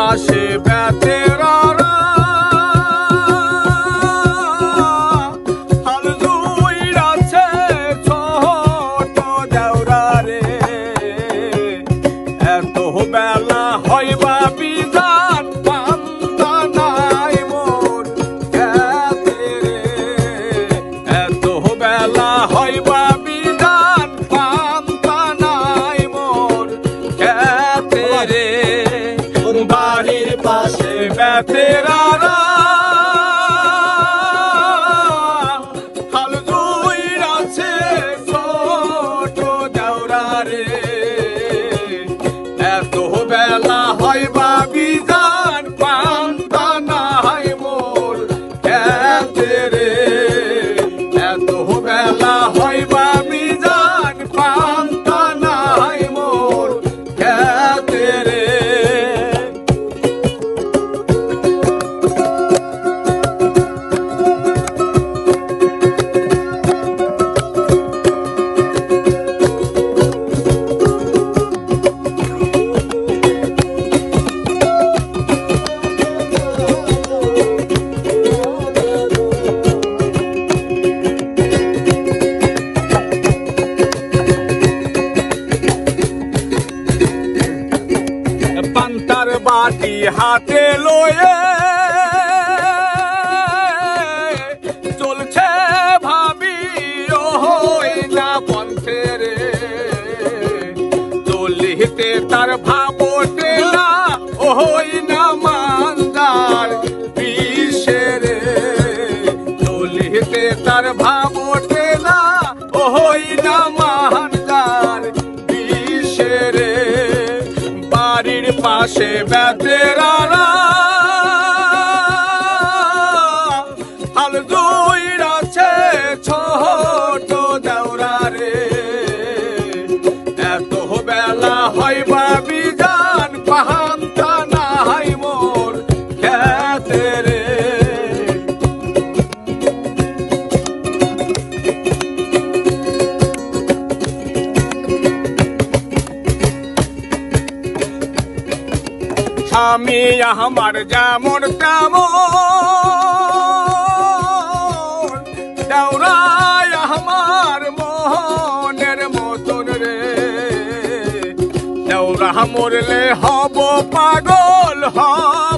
পাশে বেতেরারা হাল ধুইরাছে ছোট দেওরা রে। এত বেলা হইবা বিধান পান্তা নাই মোর খেতে রে। এত বেলা হইবা বিধান পান্তা নাই মোর খেতে রে। বাড়ির পাশে বেতেরারা হাল ধুইরাছে ছোট দেওরা রে। এত বেলা হইবা বিধান পান্তা নাই মোর খেতে রে। এত বেলা হইবা বিধান পান্তা নাই মোর খেতে রে। পান্তার বাটি হাতে লয়ে চলছে ভাবি ওই না পন্থে রে। চলিতে তার ভাবটে না ওই না মান্দার বিষে রে। চলিতে তার ভাবটে না ওই না মান্দার বিষে রে। বাড়ির পাশে বেতেরারা হাল ধুইরাছে ছোট দেওরা রে। এত বেলা হইবা বিধান পান্তা নাই মোর খেতে রে। আমি আমার যেমন তেমন দেওরাই আমার মনের মতন রে। দেওরা মরলে হব পাগল হব